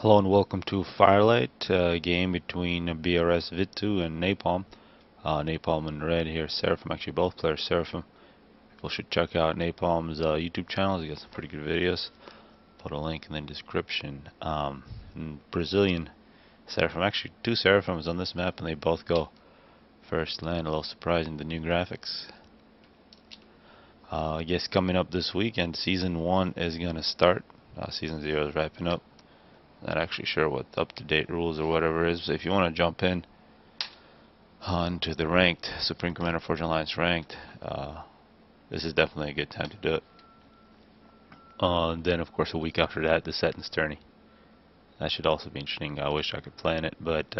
Hello and welcome to Firelight, a game between BRS Vid2 and Napalm. Napalm in red here, Seraphim, actually both players Seraphim. People should check out Napalm's YouTube channel, he got some pretty good videos. Put a link in the description. Brazilian Seraphim, actually two Seraphims on this map and they both go first land, a little surprising, the new graphics. I guess coming up this weekend, Season 1 is going to start. Season 0 is wrapping up. Not actually sure what the up-to-date rules or whatever is. If you want to jump in onto the ranked Supreme Commander Fortune Alliance ranked, this is definitely a good time to do it. Then of course a week after that, the Setton's tourney. That should also be interesting. I wish I could plan it, but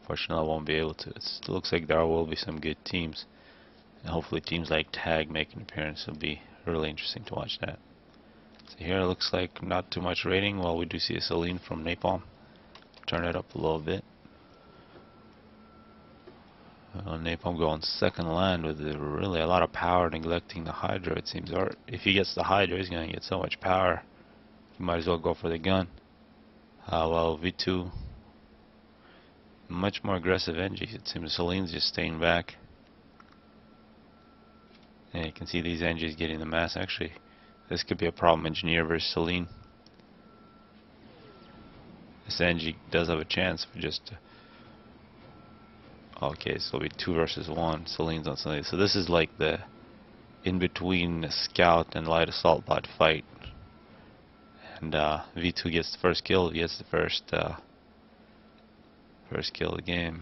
fortunately I won't be able to. It looks like there will be some good teams, and hopefully teams like Tag make an appearance. It'll be really interesting to watch that. So here it looks like not too much rating. Well, we do see a Celine from Napalm. Turn it up a little bit. Napalm going second land with really a lot of power, neglecting the Hydra, it seems. Or if he gets the Hydra, he's going to get so much power. He might as well go for the gun. While V2, much more aggressive NGs. It seems Celine's just staying back. And you can see these NGs getting the mass. Actually, this could be a problem, Engineer versus Celine. This NG does have a chance for just... okay, so it'll be 2 versus 1. Celine's on Celine. So this is like the in-between the Scout and Light Assault bot fight. And V2 gets the first kill. He gets the first kill of the game.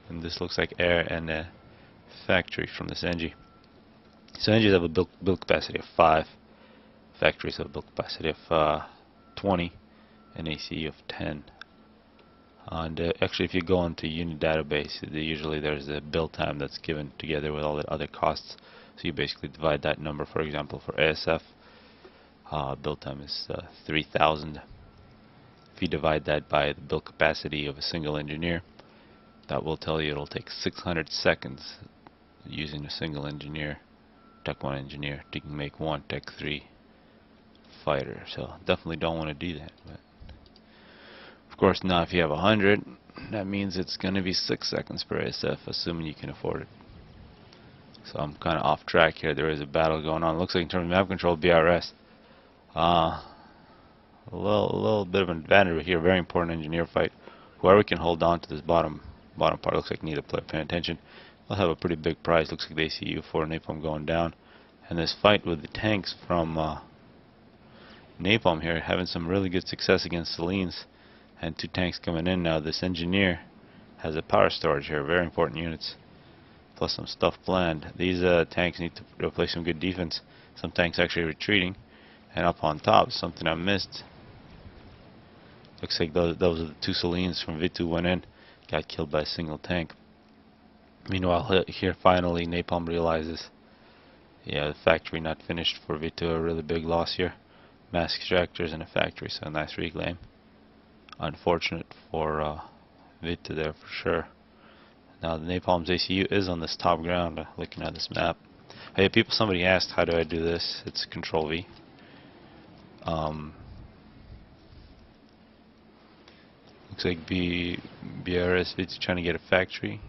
And this looks like air and a factory from this NG. So NGs have a build capacity of 5. Factories have a build capacity of 20. And ACU of 10. And actually, if you go into unit database, usually there's a build time that's given together with all the other costs. So you basically divide that number. For example, for ASF, build time is 3,000. If you divide that by the build capacity of a single engineer, that will tell you it'll take 600 seconds using a single engineer, Tech 1 engineer, to make one Tech 3 fighter. So definitely don't want to do that. But of course, now if you have 100, that means it's going to be 6 seconds per ASF, assuming you can afford it. So I'm kind of off track here. There is a battle going on. Looks like in terms of map control, BRS. A little bit of an advantage here. Very important engineer fight. Whoever can hold on to this bottom part, looks like need a player paying attention. They'll have a pretty big prize. Looks like the ACU for Napalm going down. And this fight with the tanks from Napalm here, having some really good success against Celine's. And 2 tanks coming in now. This engineer has a power storage here, very important units, plus some stuff planned. These tanks need to play some good defense. Some tanks actually retreating, and up on top, something I missed. Looks like those are the 2 Celines from Vid2 went in, got killed by a single tank. Meanwhile, here finally Napalm realizes, yeah, the factory not finished for Vid2, a really big loss here. Mass extractors in a factory, so a nice reclaim. Unfortunate for Vid2 there for sure. Now the Napalm's ACU is on this top ground, looking at this map. Hey, somebody asked how do I do this? It's Control V. Looks like BRS Vid2 trying to get a factory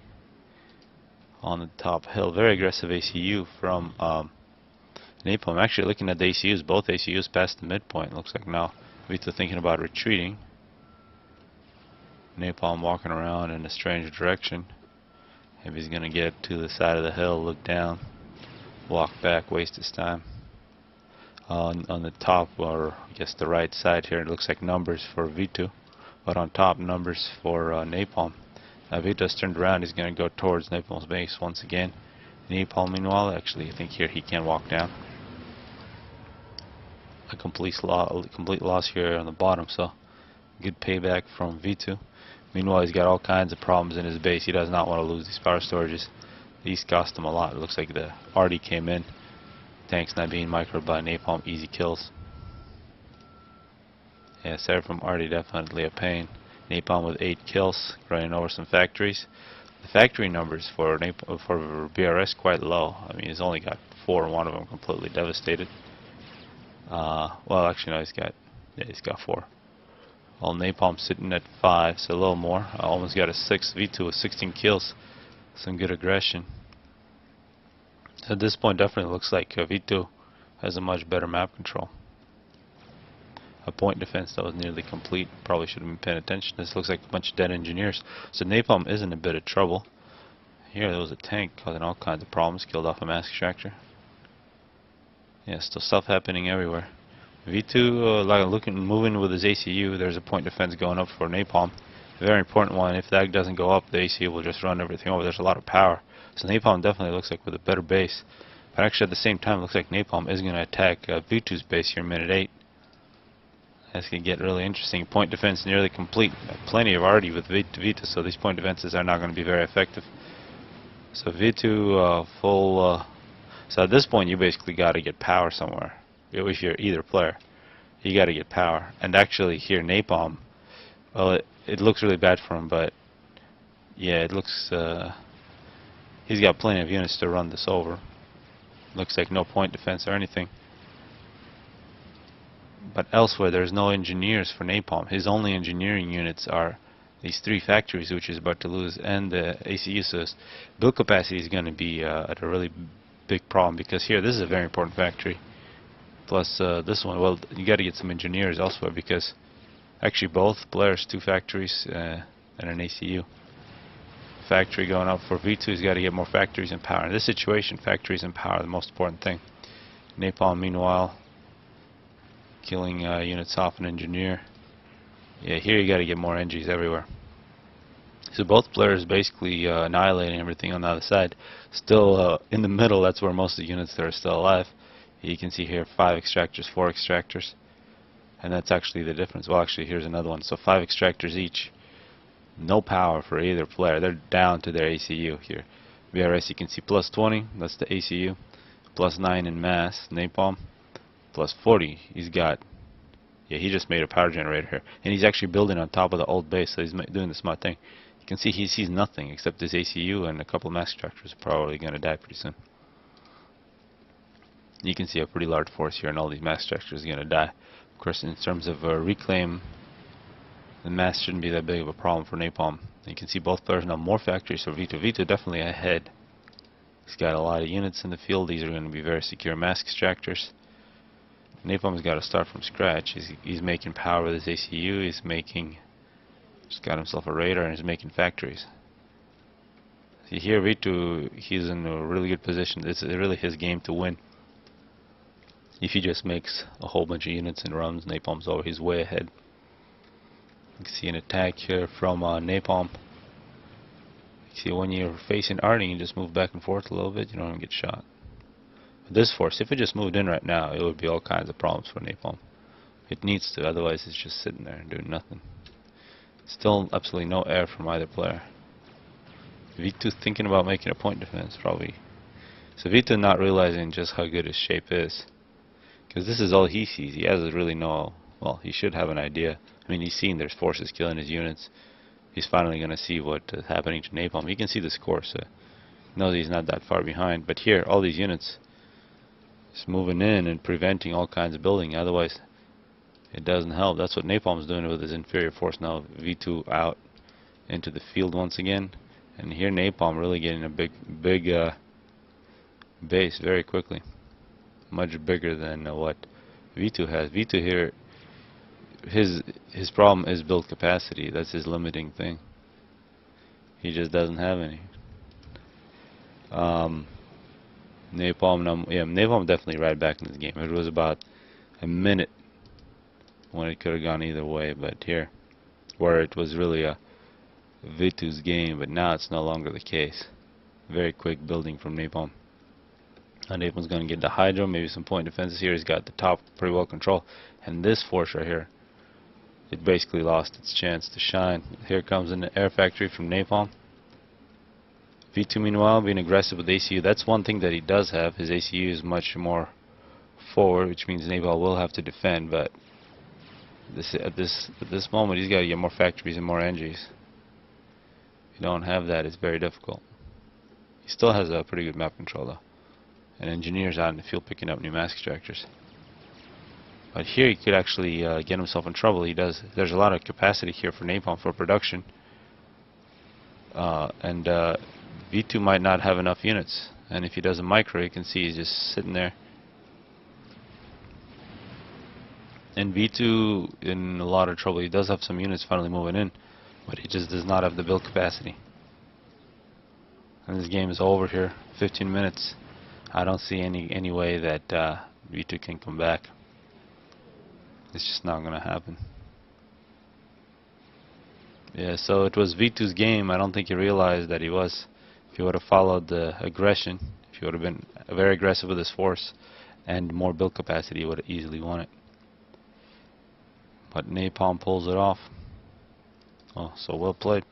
on the top hill. Very aggressive ACU from Napalm. Actually looking at the ACUs, both ACUs past the midpoint. Looks like now Vid2 thinking about retreating. Napalm walking around in a strange direction. Maybe he's gonna get to the side of the hill, look down, walk back, waste his time. On the top, or I guess the right side here, it looks like numbers for V2, but on top numbers for Napalm. V2's turned around, he's gonna go towards Napalm's base once again. Napalm, meanwhile, actually, I think here he can walk down. A complete loss here on the bottom, so good payback from V2. Meanwhile, he's got all kinds of problems in his base. He does not want to lose these power storages. These cost him a lot. It looks like the Arty came in. Tanks not being microed by Napalm. Easy kills. Yeah, Seraphim Arty definitely a pain. Napalm with 8 kills, running over some factories. The factory numbers for BRS quite low. I mean, he's only got 4, one of them completely devastated. Well, actually, no, he's got 4. While Napalm sitting at 5, so a little more. I almost got a 6. V2 with 16 kills. Some good aggression. So at this point, definitely looks like V2 has a much better map control. A point defense that was nearly complete. Probably should have been paying attention. This looks like a bunch of dead engineers. So Napalm is in a bit of trouble. Here there was a tank causing all kinds of problems. Killed off a mask extractor. Yeah, still stuff happening everywhere. V2 moving with his ACU. There's a point defense going up for Napalm. A very important one. If that doesn't go up, the ACU will just run everything over. There's a lot of power. So Napalm definitely looks like with a better base. But actually at the same time, it looks like Napalm is going to attack V2's base here in minute 8. That's going to get really interesting. Point defense nearly complete. Plenty of arty with V2, so these point defenses are not going to be very effective. So V2 full. So at this point, you basically got to get power somewhere. If you're either player, you got to get power. And actually, here Napalm, well, it looks really bad for him, but yeah, it looks. He's got plenty of units to run this over. Looks like no point defense or anything. But elsewhere, there's no engineers for Napalm. His only engineering units are these 3 factories, which is about to lose, and the ACU. So build capacity is going to be at a really big problem, because here, this is a very important factory. Plus this one, well, you got to get some engineers elsewhere, because actually both players, 2 factories and an ACU. Factory going up for V2. He's got to get more factories and power. In this situation, factories and power are the most important thing. Napalm, meanwhile, killing units off an engineer. Yeah, here you got to get more NGs everywhere. So both players basically annihilating everything on the other side. Still in the middle, that's where most of the units that are still alive. You can see here 5 extractors, 4 extractors. And that's actually the difference. Well, actually, here's another one. So 5 extractors each. No power for either player. They're down to their ACU here. VRS, you can see plus 20. That's the ACU. Plus 9 in mass. Napalm. Plus 40. He's got. Yeah, he just made a power generator here. And he's actually building on top of the old base. So he's doing the smart thing. You can see he sees nothing except his ACU, and a couple of mass extractors are probably going to die pretty soon. You can see a pretty large force here, and all these mass extractors are going to die. Of course, in terms of reclaim, the mass shouldn't be that big of a problem for Napalm. You can see both players now more factories, so V2. V2 definitely ahead. He's got a lot of units in the field. These are going to be very secure mass extractors. Napalm's got to start from scratch. He's making power with his ACU. He's making. Just got himself a radar, and he's making factories. See here, V2, he's in a really good position. This is really his game to win. If he just makes a whole bunch of units and runs, Napalm's over. He's way ahead. You can see an attack here from Napalm. You see, when you're facing arty, you just move back and forth a little bit. You don't even get shot. But this force, if it just moved in right now, it would be all kinds of problems for Napalm. It needs to, otherwise it's just sitting there and doing nothing. Still absolutely no air from either player. V2 thinking about making a point defense, probably. So V2 not realizing just how good his shape is. Because this is all he sees. He has really no, well, he should have an idea. I mean, he's seen there's forces killing his units. He's finally going to see what is happening to Napalm. He can see the score, so he knows he's not that far behind. But here, all these units is moving in and preventing all kinds of building. Otherwise, it doesn't help. That's what Napalm's doing with his inferior force now. V2 out into the field once again. And here Napalm really getting a big base very quickly. Much bigger than what V2 has. V2 here, his problem is build capacity. That's his limiting thing. He just doesn't have any. Napalm definitely right back in this game. It was about a minute when it could have gone either way, but here, where it was really a V2's game, but now it's no longer the case. Very quick building from Napalm. And Napalm's going to get the Hydro, maybe some point defenses here. He's got the top pretty well controlled. And this force right here, it basically lost its chance to shine. Here comes an air factory from Napalm. V2 meanwhile being aggressive with ACU. That's one thing that he does have. His ACU is much more forward, which means Napalm will have to defend, but at this moment he's got to get more factories and more NGs. If you don't have that, it's very difficult. He still has a pretty good map control though. And engineers out in the field picking up new mass extractors. But here he could actually get himself in trouble. There's a lot of capacity here for Napalm for production. And V2 might not have enough units. And if he does a micro, you can see he's just sitting there. And V2 in a lot of trouble. He does have some units finally moving in, but he just does not have the build capacity. And this game is over here. 15 minutes. I don't see any way that V2 can come back. It's just not going to happen. Yeah, so it was V2's game. I don't think he realized that he was. If he would have followed the aggression, if he would have been very aggressive with his force and more build capacity, he would have easily won it. But Napalm pulls it off. Oh, so well played.